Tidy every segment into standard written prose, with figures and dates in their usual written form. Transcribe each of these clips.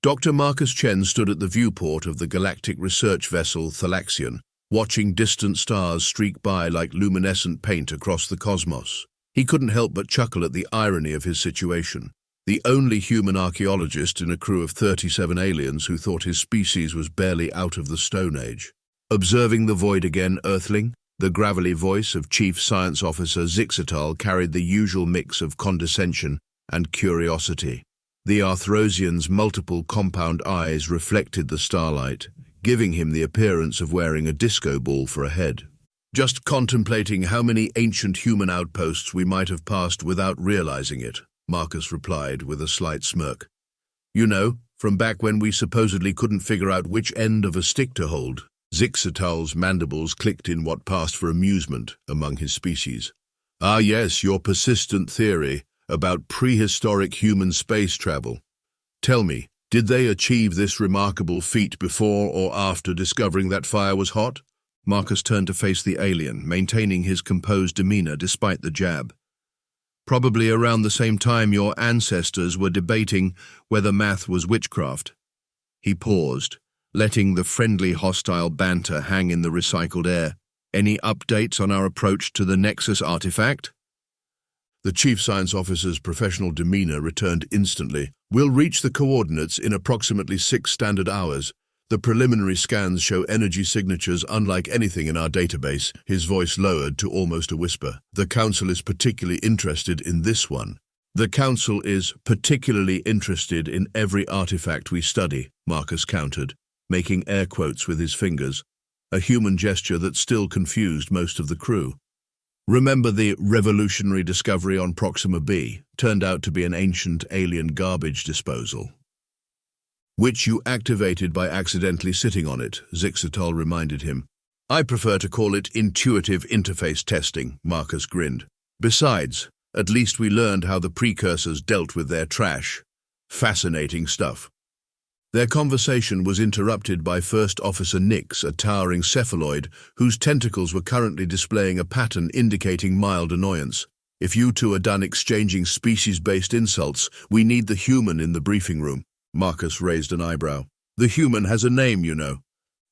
Dr. Marcus Chen stood at the viewport of the galactic research vessel Thalaxion, watching distant stars streak by like luminescent paint across the cosmos. He couldn't help but chuckle at the irony of his situation. The only human archaeologist in a crew of 37 aliens who thought his species was barely out of the Stone Age. Observing the void again, Earthling? The gravelly voice of Chief Science Officer Zixatal carried the usual mix of condescension and curiosity. The Arthrosian's multiple compound eyes reflected the starlight, giving him the appearance of wearing a disco ball for a head. Just contemplating how many ancient human outposts we might have passed without realizing it, Marcus replied with a slight smirk. You know, from back when we supposedly couldn't figure out which end of a stick to hold. Zixatal's mandibles clicked in what passed for amusement among his species. Ah yes, your persistent theory about prehistoric human space travel. Tell me, did they achieve this remarkable feat before or after discovering that fire was hot? Marcus turned to face the alien, maintaining his composed demeanor despite the jab. Probably around the same time your ancestors were debating whether math was witchcraft. He paused, letting the friendly hostile banter hang in the recycled air. Any updates on our approach to the Nexus artifact? The Chief Science Officer's professional demeanor returned instantly. We'll reach the coordinates in approximately 6 standard hours. The preliminary scans show energy signatures unlike anything in our database. His voice lowered to almost a whisper. The Council is particularly interested in this one. The Council is particularly interested in every artifact we study, Marcus countered, making air quotes with his fingers, a human gesture that still confused most of the crew. Remember the revolutionary discovery on Proxima B turned out to be an ancient alien garbage disposal, which you activated by accidentally sitting on it, Zixatal reminded him. I prefer to call it intuitive interface testing, Marcus grinned. Besides, at least we learned how the precursors dealt with their trash. Fascinating stuff. Their conversation was interrupted by First Officer Nix, a towering cephaloid whose tentacles were currently displaying a pattern indicating mild annoyance. If you two are done exchanging species-based insults, we need the human in the briefing room. Marcus raised an eyebrow. The human has a name, you know.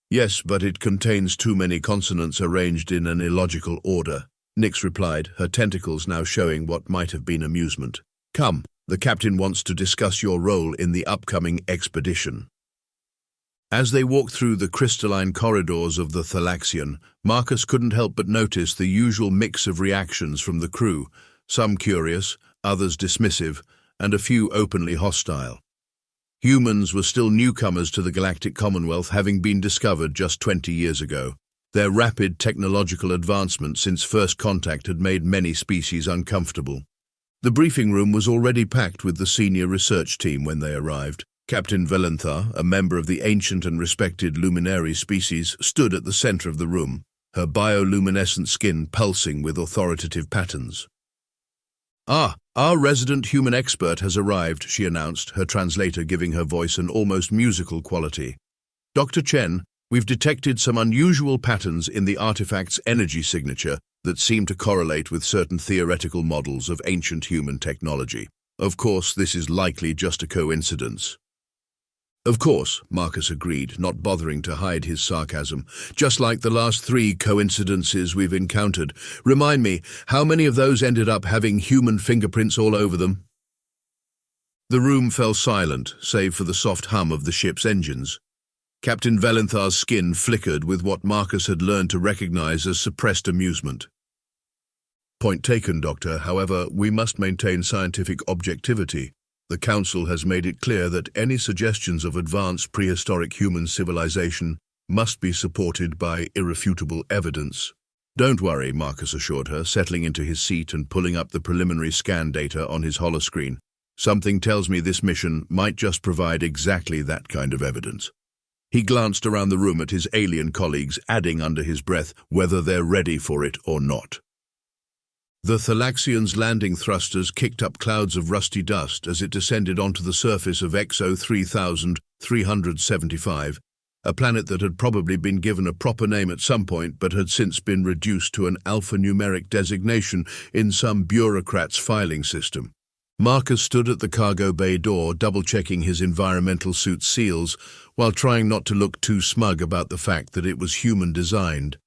Yes, but it contains too many consonants arranged in an illogical order, Nix replied, her tentacles now showing what might have been amusement. Come, the captain wants to discuss your role in the upcoming expedition. As they walked through the crystalline corridors of the Thalaxion, Marcus couldn't help but notice the usual mix of reactions from the crew, some curious, others dismissive, and a few openly hostile. Humans were still newcomers to the Galactic Commonwealth, having been discovered just 20 years ago. Their rapid technological advancement since first contact had made many species uncomfortable. The briefing room was already packed with the senior research team when they arrived. Captain Valenthar, a member of the ancient and respected luminary species, stood at the center of the room, her bioluminescent skin pulsing with authoritative patterns. Ah, our resident human expert has arrived, she announced, her translator giving her voice an almost musical quality. Dr. Chen, we've detected some unusual patterns in the artifact's energy signature that seem to correlate with certain theoretical models of ancient human technology. Of course, this is likely just a coincidence. Of course, Marcus agreed, not bothering to hide his sarcasm. Just like the last 3 coincidences we've encountered. Remind me, how many of those ended up having human fingerprints all over them? The room fell silent, save for the soft hum of the ship's engines. Captain Valenthar's skin flickered with what Marcus had learned to recognize as suppressed amusement. Point taken, Doctor. However, we must maintain scientific objectivity. The Council has made it clear that any suggestions of advanced prehistoric human civilization must be supported by irrefutable evidence. Don't worry, Marcus assured her, settling into his seat and pulling up the preliminary scan data on his holoscreen. Something tells me this mission might just provide exactly that kind of evidence. He glanced around the room at his alien colleagues, adding under his breath whether they're ready for it or not. The Thalaxion's landing thrusters kicked up clouds of rusty dust as it descended onto the surface of XO 3375, a planet that had probably been given a proper name at some point but had since been reduced to an alphanumeric designation in some bureaucrat's filing system. Marcus stood at the cargo bay door, double-checking his environmental suit seals, while trying not to look too smug about the fact that it was human-designed,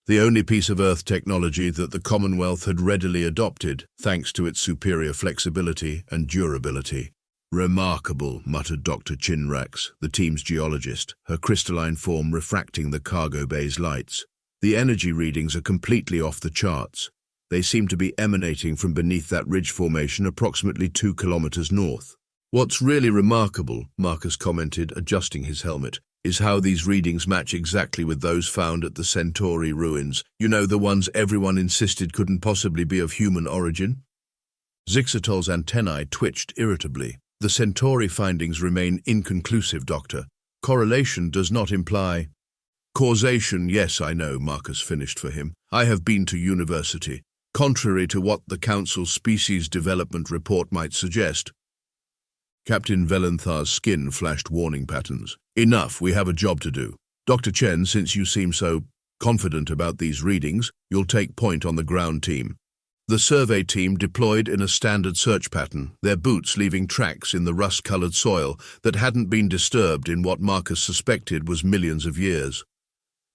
the only piece of Earth technology that the Commonwealth had readily adopted, thanks to its superior flexibility and durability. "Remarkable," muttered Dr. Chinrax, the team's geologist, her crystalline form refracting the cargo bay's lights. "The energy readings are completely off the charts. They seem to be emanating from beneath that ridge formation approximately 2 kilometers north." "What's really remarkable," Marcus commented, adjusting his helmet, "is how these readings match exactly with those found at the Centauri ruins. You know, the ones everyone insisted couldn't possibly be of human origin?" Zixatal's antennae twitched irritably. "The Centauri findings remain inconclusive, Doctor. Correlation does not imply—" "Causation, yes, I know," Marcus finished for him. "I have been to university. Contrary to what the Council's Species Development Report might suggest." Captain Velenthar's skin flashed warning patterns. "Enough, we have a job to do. Dr. Chen, since you seem so confident about these readings, you'll take point on the ground team." The survey team deployed in a standard search pattern, their boots leaving tracks in the rust-colored soil that hadn't been disturbed in what Marcus suspected was millions of years.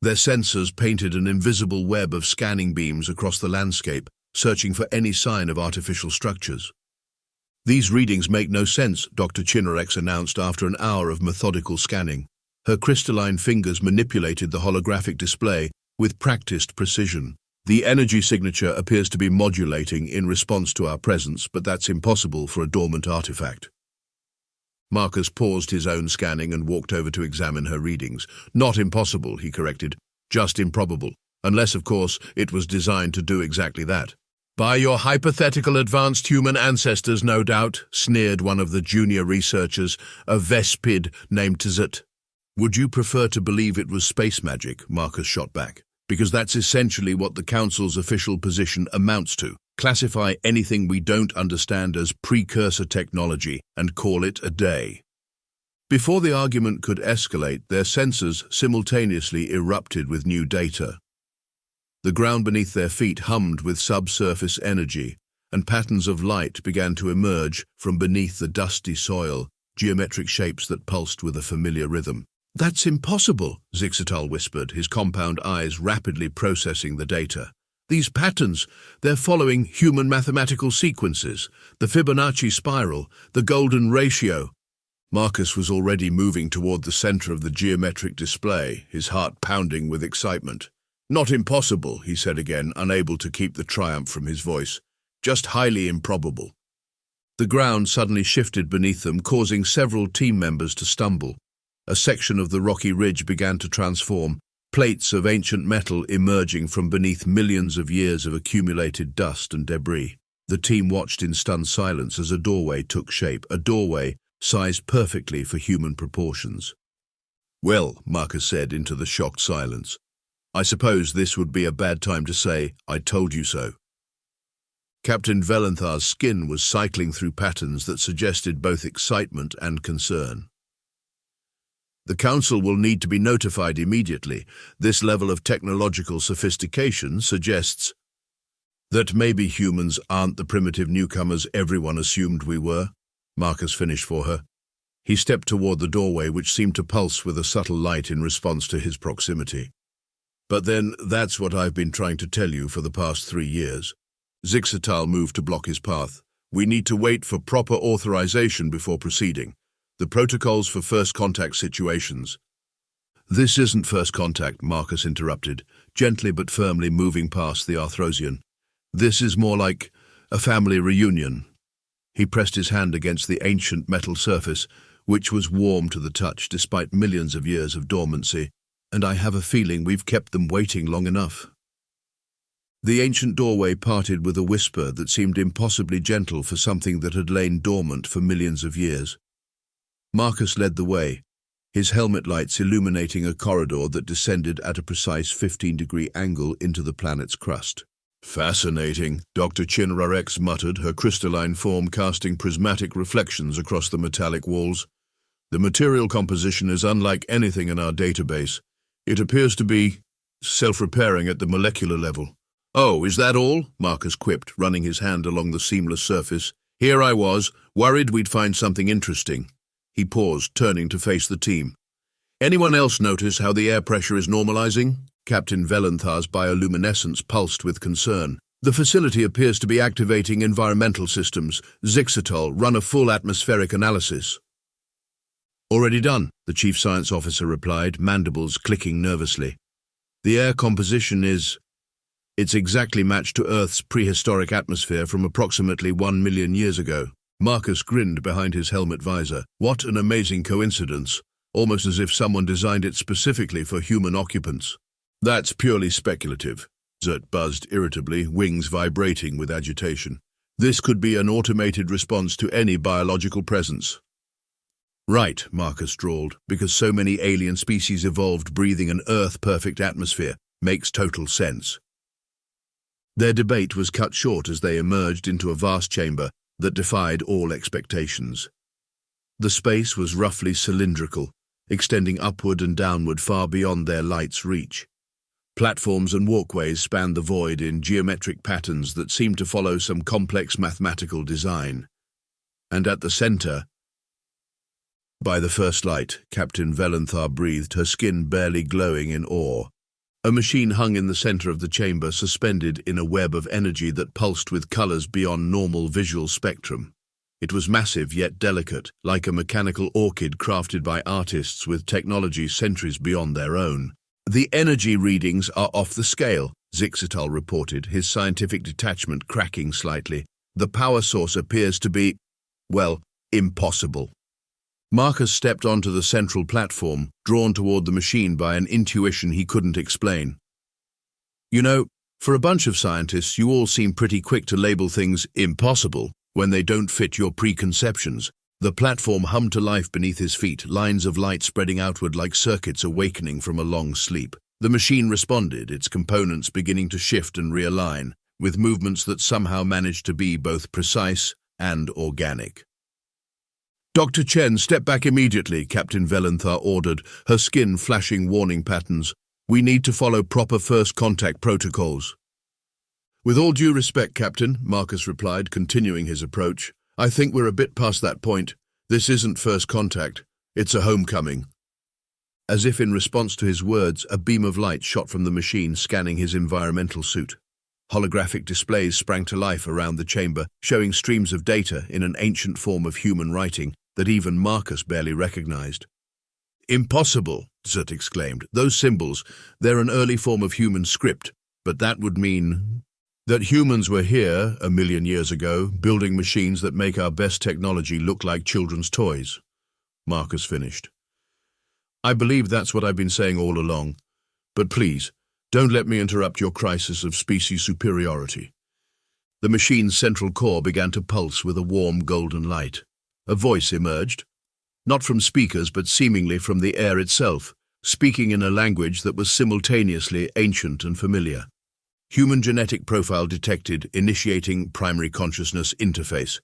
Their sensors painted an invisible web of scanning beams across the landscape, searching for any sign of artificial structures. "These readings make no sense," Dr. Chinrax announced after an hour of methodical scanning. Her crystalline fingers manipulated the holographic display with practiced precision. "The energy signature appears to be modulating in response to our presence, but that's impossible for a dormant artifact." Marcus paused his own scanning and walked over to examine her readings. "Not impossible," he corrected, "just improbable. Unless, of course, it was designed to do exactly that." "By your hypothetical advanced human ancestors, no doubt," sneered one of the junior researchers, a Vespid named Tzit. "Would you prefer to believe it was space magic?" Marcus shot back. "Because that's essentially what the Council's official position amounts to. Classify anything we don't understand as precursor technology and call it a day." Before the argument could escalate, their sensors simultaneously erupted with new data. The ground beneath their feet hummed with subsurface energy, and patterns of light began to emerge from beneath the dusty soil, geometric shapes that pulsed with a familiar rhythm. "That's impossible," Zixatal whispered, his compound eyes rapidly processing the data. "These patterns, they're following human mathematical sequences, the Fibonacci spiral, the golden ratio." Marcus was already moving toward the center of the geometric display, his heart pounding with excitement. "Not impossible," he said again, unable to keep the triumph from his voice. "Just highly improbable." The ground suddenly shifted beneath them, causing several team members to stumble. A section of the rocky ridge began to transform, plates of ancient metal emerging from beneath millions of years of accumulated dust and debris. The team watched in stunned silence as a doorway took shape, a doorway sized perfectly for human proportions. "Well," Marcus said into the shocked silence, "I suppose this would be a bad time to say, 'I told you so.'" Captain Velenthar's skin was cycling through patterns that suggested both excitement and concern. "The Council will need to be notified immediately. This level of technological sophistication suggests that maybe humans aren't the primitive newcomers everyone assumed we were." Marcus finished for her. He stepped toward the doorway, which seemed to pulse with a subtle light in response to his proximity. "But then, that's what I've been trying to tell you for the past 3 years. Zixatal moved to block his path. "We need to wait for proper authorization before proceeding. The protocols for first contact situations." "This isn't first contact," Marcus interrupted, gently but firmly moving past the Arthrosian. "This is more like a family reunion." He pressed his hand against the ancient metal surface, which was warm to the touch despite millions of years of dormancy. "And I have a feeling we've kept them waiting long enough." The ancient doorway parted with a whisper that seemed impossibly gentle for something that had lain dormant for millions of years. Marcus led the way, his helmet lights illuminating a corridor that descended at a precise 15-degree angle into the planet's crust. "Fascinating," Dr. Chinrax muttered, her crystalline form casting prismatic reflections across the metallic walls. "The material composition is unlike anything in our database. It appears to be self-repairing at the molecular level." "Oh, is that all?" Marcus quipped, running his hand along the seamless surface, Here I was, worried we'd find something interesting. He paused, turning to face the team. Anyone else notice how the air pressure is normalizing? Captain Velenthar's bioluminescence pulsed with concern. The facility appears to be activating environmental systems. Zixitol, run a full atmospheric analysis. Already done, the chief science officer replied, mandibles clicking nervously. The air composition it's exactly matched to Earth's prehistoric atmosphere from approximately 1 million years ago. Marcus grinned behind his helmet visor. What an amazing coincidence, almost as if someone designed it specifically for human occupants. That's purely speculative, Zert buzzed irritably, wings vibrating with agitation. This could be an automated response to any biological presence. Right, Marcus drawled, because so many alien species evolved breathing an Earth-perfect atmosphere. Makes total sense. Their debate was cut short as they emerged into a vast chamber that defied all expectations. The space was roughly cylindrical, extending upward and downward far beyond their light's reach. Platforms and walkways spanned the void in geometric patterns that seemed to follow some complex mathematical design. And at the center, by the first light, Captain Velenthar breathed, her skin barely glowing in awe. A machine hung in the center of the chamber, suspended in a web of energy that pulsed with colors beyond normal visual spectrum. It was massive yet delicate, like a mechanical orchid crafted by artists with technology centuries beyond their own. The energy readings are off the scale, Zixitol reported, his scientific detachment cracking slightly. The power source appears to be, well, impossible. Marcus stepped onto the central platform, drawn toward the machine by an intuition he couldn't explain. You know, for a bunch of scientists, you all seem pretty quick to label things impossible when they don't fit your preconceptions. The platform hummed to life beneath his feet, lines of light spreading outward like circuits awakening from a long sleep. The machine responded, its components beginning to shift and realign, with movements that somehow managed to be both precise and organic. Dr. Chen, step back immediately, Captain Velenthar ordered, her skin flashing warning patterns. We need to follow proper first contact protocols. With all due respect, Captain, Marcus replied, continuing his approach. I think we're a bit past that point. This isn't first contact. It's a homecoming. As if in response to his words, a beam of light shot from the machine, scanning his environmental suit. Holographic displays sprang to life around the chamber, showing streams of data in an ancient form of human writing that even Marcus barely recognized. Impossible, Zert exclaimed. Those symbols, they're an early form of human script, but that would mean that humans were here 1 million years ago, building machines that make our best technology look like children's toys. Marcus finished. I believe that's what I've been saying all along, but please, don't let me interrupt your crisis of species superiority. The machine's central core began to pulse with a warm golden light. A voice emerged, not from speakers but seemingly from the air itself, speaking in a language that was simultaneously ancient and familiar. Human genetic profile detected, initiating primary consciousness interface.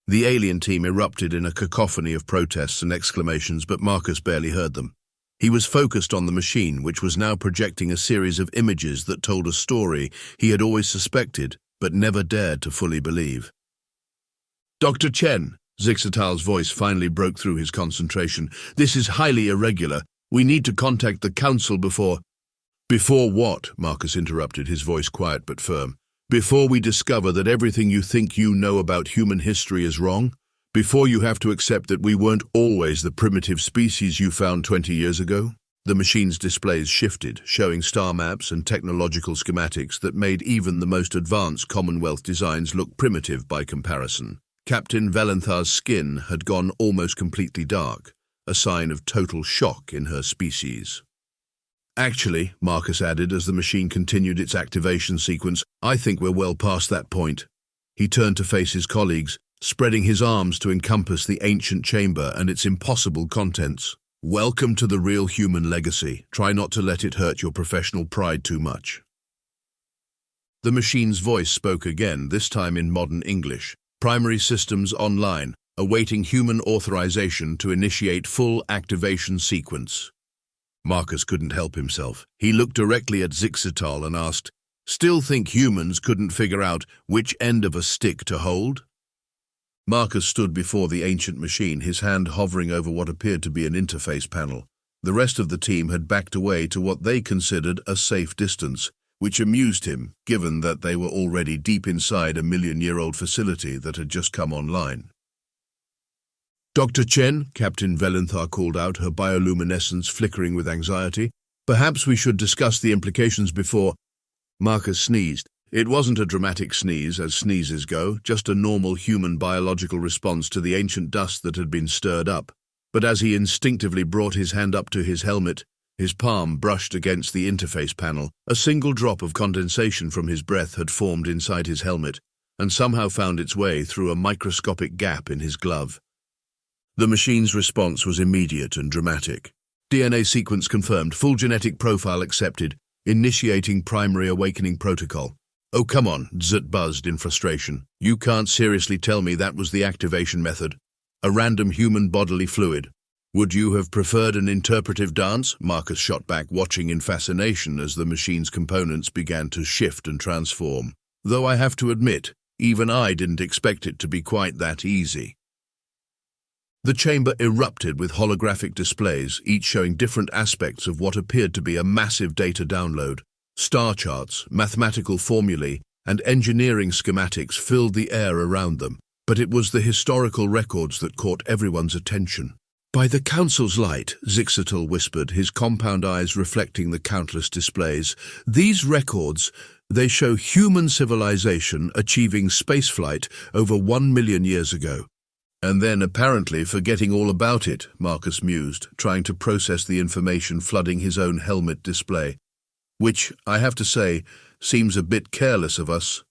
The alien team erupted in a cacophony of protests and exclamations, but Marcus barely heard them. He was focused on the machine, which was now projecting a series of images that told a story he had always suspected, but never dared to fully believe. Dr. Chen, Zixitol's voice finally broke through his concentration. This is highly irregular. We need to contact the council before... Before what? Marcus interrupted, his voice quiet but firm. Before we discover that everything you think you know about human history is wrong? Before you have to accept that we weren't always the primitive species you found 20 years ago? The machine's displays shifted, showing star maps and technological schematics that made even the most advanced Commonwealth designs look primitive by comparison. Captain Velenthar's skin had gone almost completely dark, a sign of total shock in her species. Actually, Marcus added as the machine continued its activation sequence, I think we're well past that point. He turned to face his colleagues, spreading his arms to encompass the ancient chamber and its impossible contents. Welcome to the real human legacy. Try not to let it hurt your professional pride too much. The machine's voice spoke again, this time in modern English. Primary systems online, awaiting human authorization to initiate full activation sequence. Marcus couldn't help himself. He looked directly at Zixitol and asked, Still think humans couldn't figure out which end of a stick to hold? Marcus stood before the ancient machine, his hand hovering over what appeared to be an interface panel. The rest of the team had backed away to what they considered a safe distance, which amused him, given that they were already deep inside a million-year-old facility that had just come online. "Dr. Chen," Captain Velenthar called out, her bioluminescence flickering with anxiety. "Perhaps we should discuss the implications before—" Marcus sneezed. It wasn't a dramatic sneeze, as sneezes go, just a normal human biological response to the ancient dust that had been stirred up. But as he instinctively brought his hand up to his helmet, his palm brushed against the interface panel. A single drop of condensation from his breath had formed inside his helmet, and somehow found its way through a microscopic gap in his glove. The machine's response was immediate and dramatic. DNA sequence confirmed, full genetic profile accepted, initiating primary awakening protocol. "Oh, come on," Zut buzzed in frustration. "You can't seriously tell me that was the activation method? A random human bodily fluid. Would you have preferred an interpretive dance?" Marcus shot back, watching in fascination as the machine's components began to shift and transform. "Though I have to admit, even I didn't expect it to be quite that easy." The chamber erupted with holographic displays, each showing different aspects of what appeared to be a massive data download. Star charts, mathematical formulae, and engineering schematics filled the air around them, but it was the historical records that caught everyone's attention. "By the Council's light," Zixatal whispered, his compound eyes reflecting the countless displays, "these records, they show human civilization achieving spaceflight over 1 million years ago." "And then apparently forgetting all about it," Marcus mused, trying to process the information flooding his own helmet display. "Which, I have to say, seems a bit careless of us."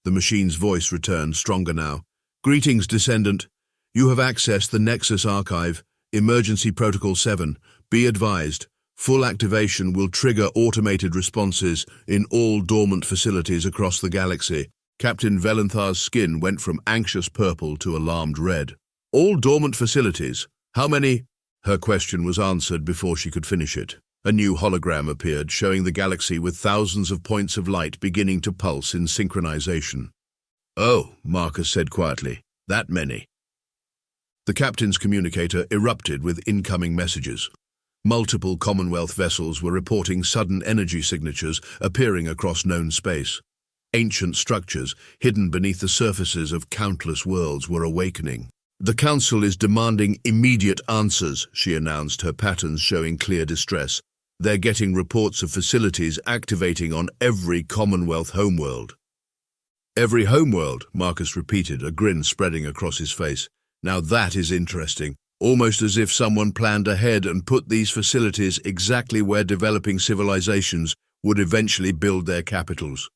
The machine's voice returned, stronger now. "Greetings, Descendant. You have accessed the Nexus Archive, Emergency Protocol 7. Be advised, full activation will trigger automated responses in all dormant facilities across the galaxy." Captain Velenthar's skin went from anxious purple to alarmed red. "All dormant facilities? How many?" Her question was answered before she could finish it. A new hologram appeared, showing the galaxy with thousands of points of light beginning to pulse in synchronization. "Oh," Marcus said quietly, "that many." The captain's communicator erupted with incoming messages. Multiple Commonwealth vessels were reporting sudden energy signatures appearing across known space. Ancient structures, hidden beneath the surfaces of countless worlds, were awakening. "The Council is demanding immediate answers," she announced, her patterns showing clear distress. "They're getting reports of facilities activating on every Commonwealth homeworld." "Every homeworld," Marcus repeated, a grin spreading across his face. "Now that is interesting. Almost as if someone planned ahead and put these facilities exactly where developing civilizations would eventually build their capitals."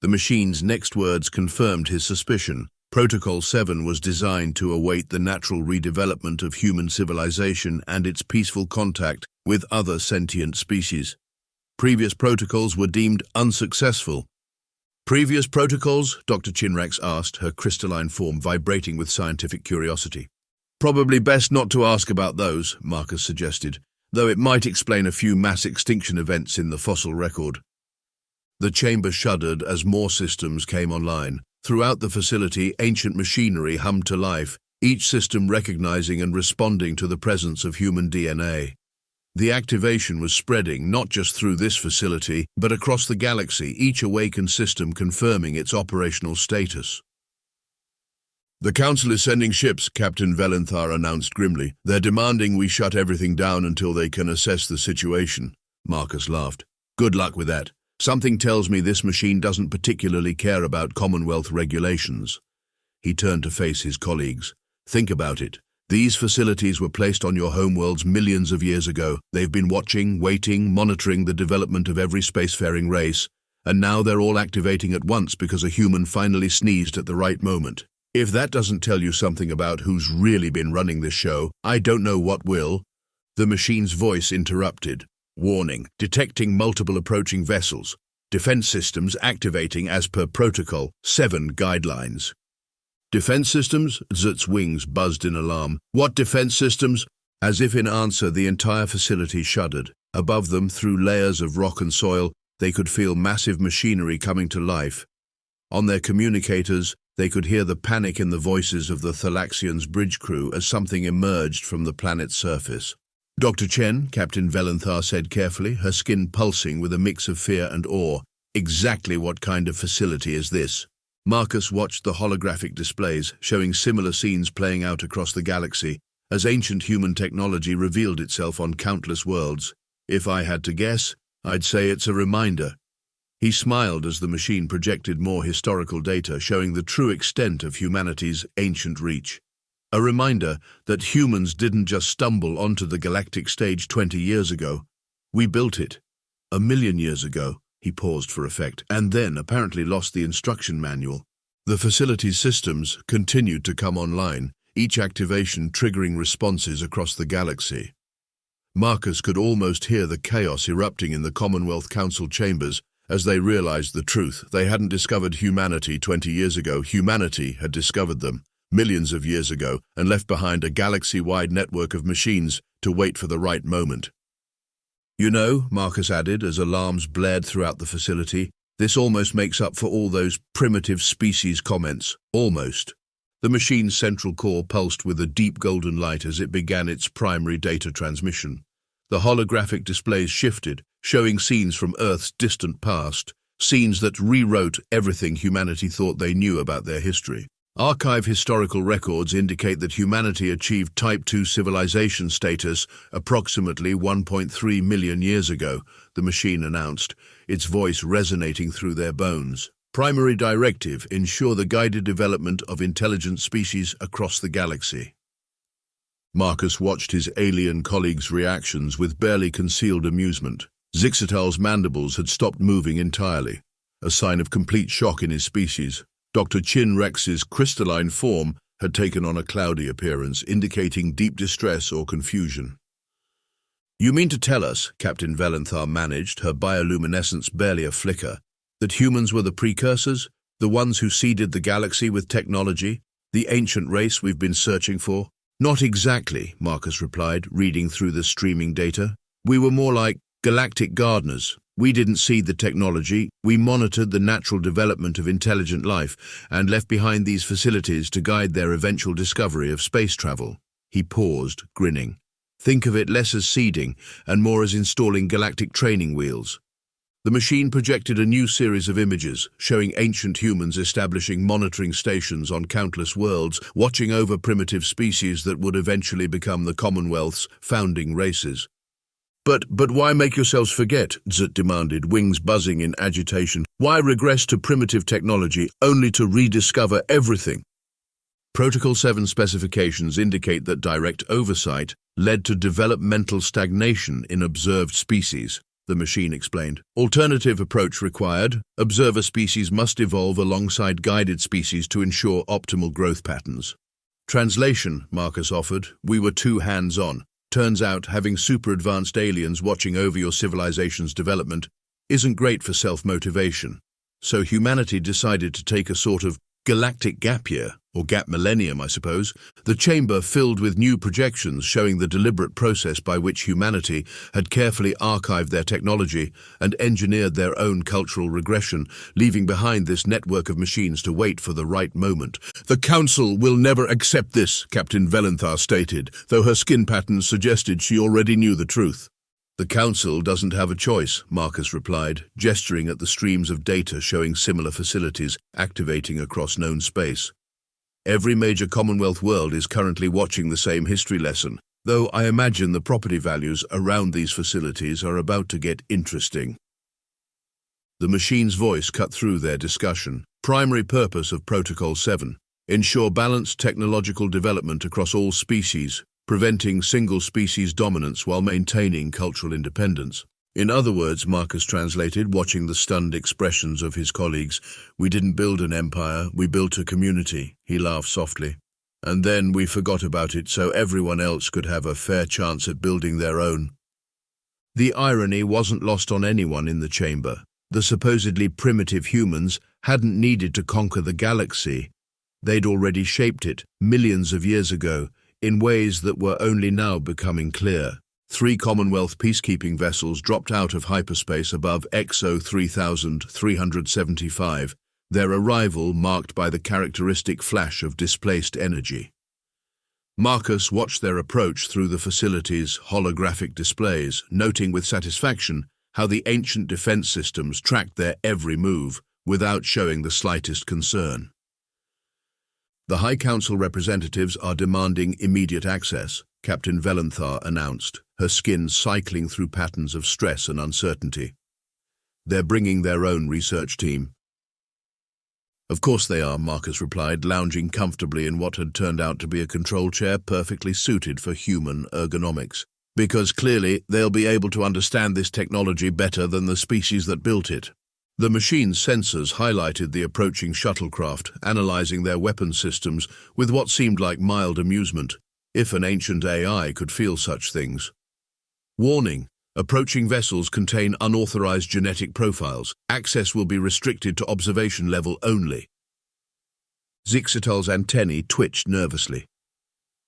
The machine's next words confirmed his suspicion. Protocol 7 was designed to await the natural redevelopment of human civilization and its peaceful contact with other sentient species. Previous protocols were deemed unsuccessful. "Previous protocols?" Dr. Chinrax asked, her crystalline form vibrating with scientific curiosity. "Probably best not to ask about those," Marcus suggested, "though it might explain a few mass extinction events in the fossil record." The chamber shuddered as more systems came online. Throughout the facility, ancient machinery hummed to life, each system recognizing and responding to the presence of human DNA. The activation was spreading not just through this facility, but across the galaxy, each awakened system confirming its operational status. "The Council is sending ships," Captain Velenthar announced grimly. "They're demanding we shut everything down until they can assess the situation." Marcus laughed. "Good luck with that. Something tells me this machine doesn't particularly care about Commonwealth regulations." He turned to face his colleagues. "Think about it. These facilities were placed on your homeworlds millions of years ago. They've been watching, waiting, monitoring the development of every spacefaring race, and now they're all activating at once because a human finally sneezed at the right moment. If that doesn't tell you something about who's really been running this show, I don't know what will." The machine's voice interrupted. "Warning, detecting multiple approaching vessels. Defense systems activating as per Protocol 7 guidelines." "Defense systems?" Zut's wings buzzed in alarm. "What defense systems?" As if in answer, the entire facility shuddered. Above them, through layers of rock and soil, they could feel massive machinery coming to life. On their communicators, They could hear the panic in the voices of the Thalaxian's bridge crew as something emerged from the planet's surface. "Dr. Chen," Captain Velenthar said carefully, her skin pulsing with a mix of fear and awe. "Exactly what kind of facility is this?" Marcus watched the holographic displays, showing similar scenes playing out across the galaxy, as ancient human technology revealed itself on countless worlds. "If I had to guess, I'd say it's a reminder." He smiled as the machine projected more historical data showing the true extent of humanity's ancient reach. A reminder that humans didn't just stumble onto the galactic stage 20 years ago. We built it. 1,000,000 years ago. He paused for effect, and then apparently lost the instruction manual. The facility's systems continued to come online, each activation triggering responses across the galaxy. Marcus could almost hear the chaos erupting in the Commonwealth Council chambers as they realized the truth. They hadn't discovered humanity 20 years ago. Humanity had discovered them millions of years ago and left behind a galaxy-wide network of machines to wait for the right moment. "You know," Marcus added as alarms blared throughout the facility, "this almost makes up for all those primitive species comments. Almost." The machine's central core pulsed with a deep golden light as it began its primary data transmission. The holographic displays shifted, showing scenes from Earth's distant past, scenes that rewrote everything humanity thought they knew about their history. Archive historical records indicate that humanity achieved Type II civilization status approximately 1.3 million years ago, the machine announced, its voice resonating through their bones. Primary directive: ensure the guided development of intelligent species across the galaxy. Marcus watched his alien colleagues' reactions with barely concealed amusement. Zixatal's mandibles had stopped moving entirely, a sign of complete shock in his species. Dr. Chin Rex's crystalline form had taken on a cloudy appearance, indicating deep distress or confusion. "You mean to tell us," Captain Velenthar managed, her bioluminescence barely a flicker, "that humans were the precursors, the ones who seeded the galaxy with technology, the ancient race we've been searching for?" "Not exactly," Marcus replied, reading through the streaming data. "We were more like galactic gardeners. We didn't seed the technology, we monitored the natural development of intelligent life and left behind these facilities to guide their eventual discovery of space travel." He paused, grinning. "Think of it less as seeding and more as installing galactic training wheels." The machine projected a new series of images, showing ancient humans establishing monitoring stations on countless worlds, watching over primitive species that would eventually become the Commonwealth's founding races. But why make yourselves forget?" Zut demanded, wings buzzing in agitation. "Why regress to primitive technology only to rediscover everything?" Protocol 7 specifications indicate that direct oversight led to developmental stagnation in observed species, the machine explained. "Alternative approach required. Observer species must evolve alongside guided species to ensure optimal growth patterns." Translation, Marcus offered. "We were too hands-on. Turns out having super-advanced aliens watching over your civilization's development isn't great for self-motivation. So humanity decided to take a sort of galactic gap year, or gap millennium, I suppose. The chamber filled with new projections showing the deliberate process by which humanity had carefully archived their technology and engineered their own cultural regression, leaving behind this network of machines to wait for the right moment. "The Council will never accept this," Captain Velenthar stated, though her skin patterns suggested she already knew the truth. "The Council doesn't have a choice," Marcus replied, gesturing at the streams of data showing similar facilities activating across known space. "Every major Commonwealth world is currently watching the same history lesson, though I imagine the property values around these facilities are about to get interesting." The machine's voice cut through their discussion. "Primary purpose of Protocol 7. Ensure balanced technological development across all species, preventing single-species dominance while maintaining cultural independence." In other words, Marcus translated, watching the stunned expressions of his colleagues, "We didn't build an empire, we built a community," he laughed softly. "And then we forgot about it so everyone else could have a fair chance at building their own." The irony wasn't lost on anyone in the chamber. The supposedly primitive humans hadn't needed to conquer the galaxy. They'd already shaped it, millions of years ago, in ways that were only now becoming clear. 3 Commonwealth peacekeeping vessels dropped out of hyperspace above XO 3375, their arrival marked by the characteristic flash of displaced energy. Marcus watched their approach through the facility's holographic displays, noting with satisfaction how the ancient defense systems tracked their every move without showing the slightest concern. "The High Council representatives are demanding immediate access," Captain Velenthar announced, her skin cycling through patterns of stress and uncertainty. "They're bringing their own research team." "Of course they are," Marcus replied, lounging comfortably in what had turned out to be a control chair perfectly suited for human ergonomics. "Because clearly they'll be able to understand this technology better than the species that built it." The machine's sensors highlighted the approaching shuttlecraft, analyzing their weapon systems with what seemed like mild amusement, if an ancient AI could feel such things. "Warning. Approaching vessels contain unauthorized genetic profiles. Access will be restricted to observation level only." Zixitol's antennae twitched nervously.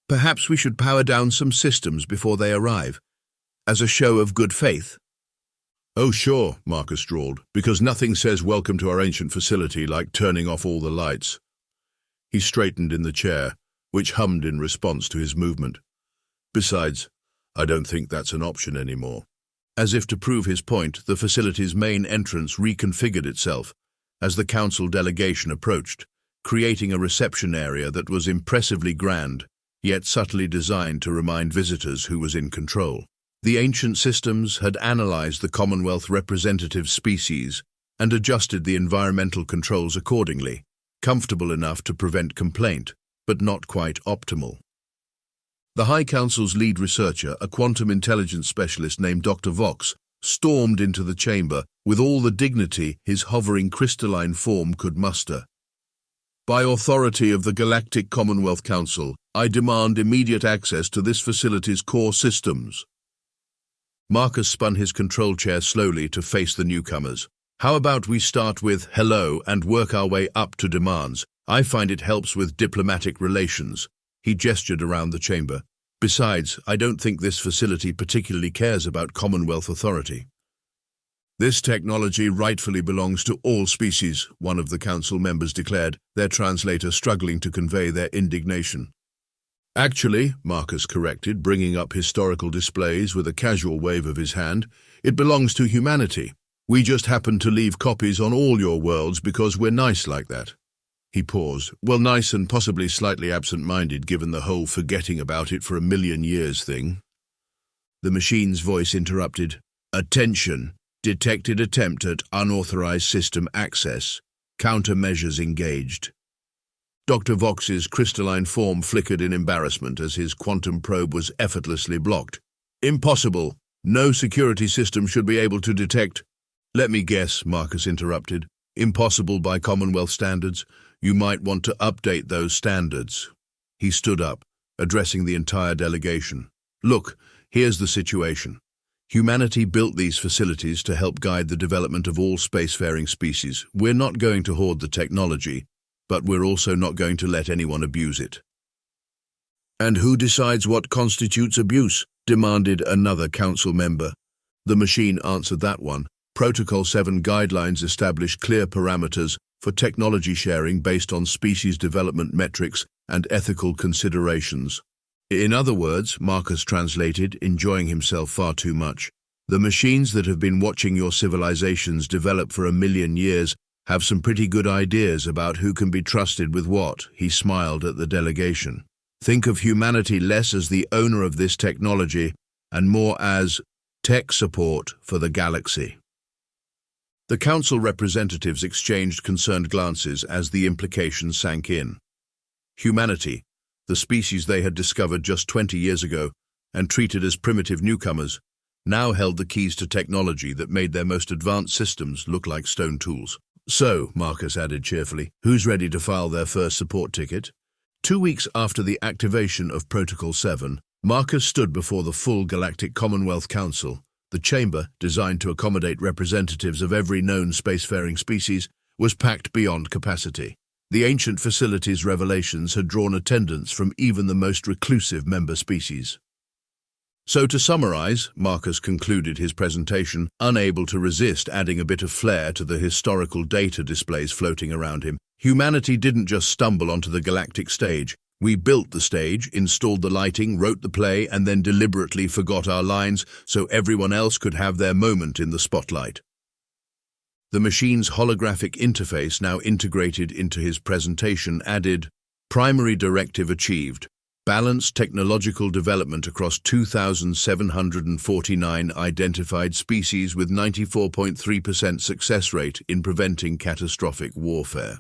"Perhaps we should power down some systems before they arrive, as a show of good faith." "Oh sure," Marcus drawled, "because nothing says welcome to our ancient facility like turning off all the lights." He straightened in the chair, which hummed in response to his movement. "Besides, I don't think that's an option anymore." As if to prove his point, the facility's main entrance reconfigured itself as the council delegation approached, creating a reception area that was impressively grand, yet subtly designed to remind visitors who was in control. The ancient systems had analyzed the Commonwealth representative species and adjusted the environmental controls accordingly, comfortable enough to prevent complaint, but not quite optimal. The High Council's lead researcher, a quantum intelligence specialist named Dr. Vox, stormed into the chamber with all the dignity his hovering crystalline form could muster. "By authority of the Galactic Commonwealth Council, I demand immediate access to this facility's core systems." Marcus spun his control chair slowly to face the newcomers. "How about we start with hello and work our way up to demands? I find it helps with diplomatic relations." He gestured around the chamber. "Besides, I don't think this facility particularly cares about Commonwealth authority." "This technology rightfully belongs to all species," one of the council members declared, their translator struggling to convey their indignation. "Actually," Marcus corrected, bringing up historical displays with a casual wave of his hand, "it belongs to humanity. We just happen to leave copies on all your worlds because we're nice like that." He paused. "Well, nice and possibly slightly absent-minded given the whole forgetting about it for a million years thing." The machine's voice interrupted. "Attention! Detected attempt at unauthorized system access. Countermeasures engaged." Dr. Vox's crystalline form flickered in embarrassment as his quantum probe was effortlessly blocked. "Impossible! No security system should be able to detect—" "Let me guess," Marcus interrupted. "Impossible by Commonwealth standards? You might want to update those standards." He stood up, addressing the entire delegation. "Look, here's the situation. Humanity built these facilities to help guide the development of all spacefaring species. We're not going to hoard the technology, but we're also not going to let anyone abuse it." "And who decides what constitutes abuse?" demanded another council member. The machine answered that one. Protocol 7 guidelines establish clear parameters for technology sharing based on species development metrics and ethical considerations. In other words, Marcus translated, enjoying himself far too much, the machines that have been watching your civilizations develop for 1,000,000 years have some pretty good ideas about who can be trusted with what. He smiled at the delegation. Think of humanity less as the owner of this technology and more as tech support for the galaxy. The council representatives exchanged concerned glances as the implications sank in. Humanity, the species they had discovered just 20 years ago and treated as primitive newcomers, now held the keys to technology that made their most advanced systems look like stone tools. "So," Marcus added cheerfully, "who's ready to file their first support ticket?" 2 weeks after the activation of Protocol 7, Marcus stood before the full Galactic Commonwealth Council. The chamber, designed to accommodate representatives of every known spacefaring species, was packed beyond capacity. The ancient facility's revelations had drawn attendance from even the most reclusive member species. So to summarize, Marcus concluded his presentation, unable to resist adding a bit of flair to the historical data displays floating around him. Humanity didn't just stumble onto the galactic stage. We built the stage, installed the lighting, wrote the play, and then deliberately forgot our lines so everyone else could have their moment in the spotlight. The machine's holographic interface, now integrated into his presentation, added, "Primary directive achieved. Balanced technological development across 2,749 identified species with 94.3% success rate in preventing catastrophic warfare."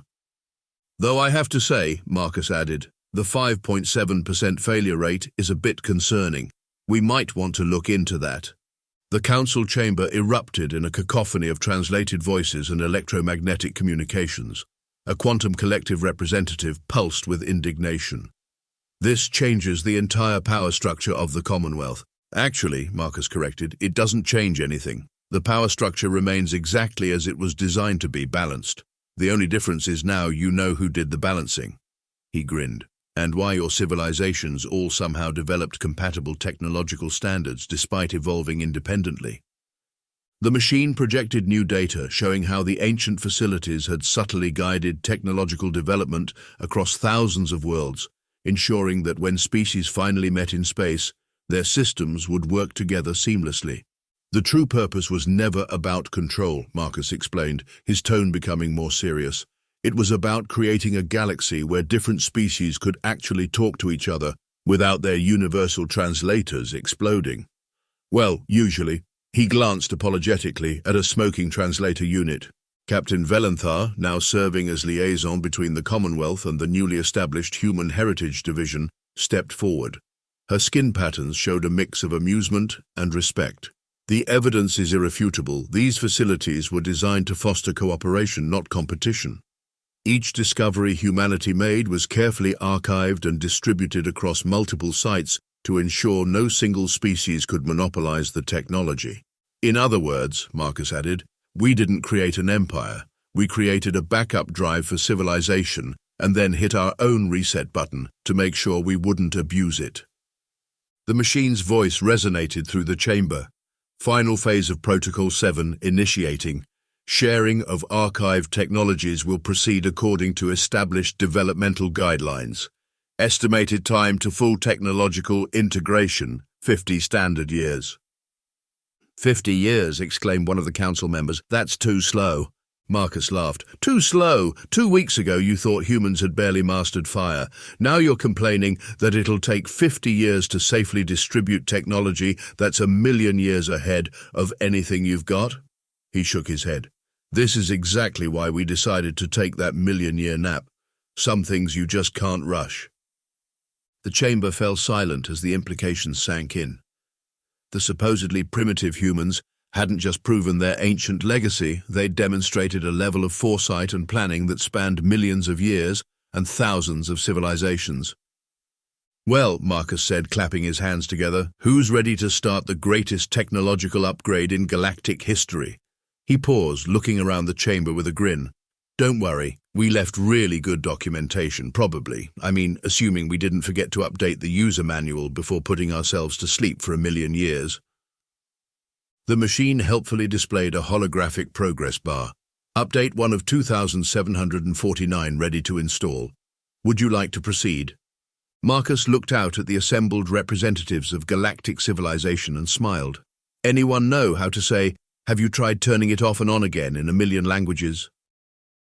Though I have to say, Marcus added, the 5.7% failure rate is a bit concerning. We might want to look into that. The council chamber erupted in a cacophony of translated voices and electromagnetic communications. A quantum collective representative pulsed with indignation. "This changes the entire power structure of the Commonwealth." "Actually," Marcus corrected, "it doesn't change anything. The power structure remains exactly as it was designed to be, balanced. The only difference is now you know who did the balancing." He grinned. "And why your civilizations all somehow developed compatible technological standards despite evolving independently." The machine projected new data showing how the ancient facilities had subtly guided technological development across thousands of worlds, ensuring that when species finally met in space, their systems would work together seamlessly. "The true purpose was never about control," Marcus explained, his tone becoming more serious. "It was about creating a galaxy where different species could actually talk to each other without their universal translators exploding. Well, usually." He glanced apologetically at a smoking translator unit. Captain Velenthar, now serving as liaison between the Commonwealth and the newly established Human Heritage Division, stepped forward. Her skin patterns showed a mix of amusement and respect. "The evidence is irrefutable. These facilities were designed to foster cooperation, not competition. Each discovery humanity made was carefully archived and distributed across multiple sites to ensure no single species could monopolize the technology." "In other words," Marcus added, "we didn't create an empire. We created a backup drive for civilization and then hit our own reset button to make sure we wouldn't abuse it." The machine's voice resonated through the chamber. "Final phase of Protocol 7 initiating. Sharing of archived technologies will proceed according to established developmental guidelines. Estimated time to full technological integration, 50 standard years." "50 years," exclaimed one of the council members. "That's too slow." Marcus laughed. "Too slow? 2 weeks ago you thought humans had barely mastered fire. Now you're complaining that it'll take 50 years to safely distribute technology that's 1,000,000 years ahead of anything you've got?" He shook his head. "This is exactly why we decided to take that 1,000,000-year nap. Some things you just can't rush." The chamber fell silent as the implications sank in. The supposedly primitive humans hadn't just proven their ancient legacy, they'd demonstrated a level of foresight and planning that spanned millions of years and thousands of civilizations. "Well," Marcus said, clapping his hands together, "who's ready to start the greatest technological upgrade in galactic history?" He paused, looking around the chamber with a grin. "Don't worry, we left really good documentation, probably. I mean, assuming we didn't forget to update the user manual before putting ourselves to sleep for 1,000,000 years. The machine helpfully displayed a holographic progress bar. "Update 1 of 2,749 ready to install. Would you like to proceed?" Marcus looked out at the assembled representatives of galactic civilization and smiled. "Anyone know how to say, 'Have you tried turning it off and on again' in 1,000,000 languages?"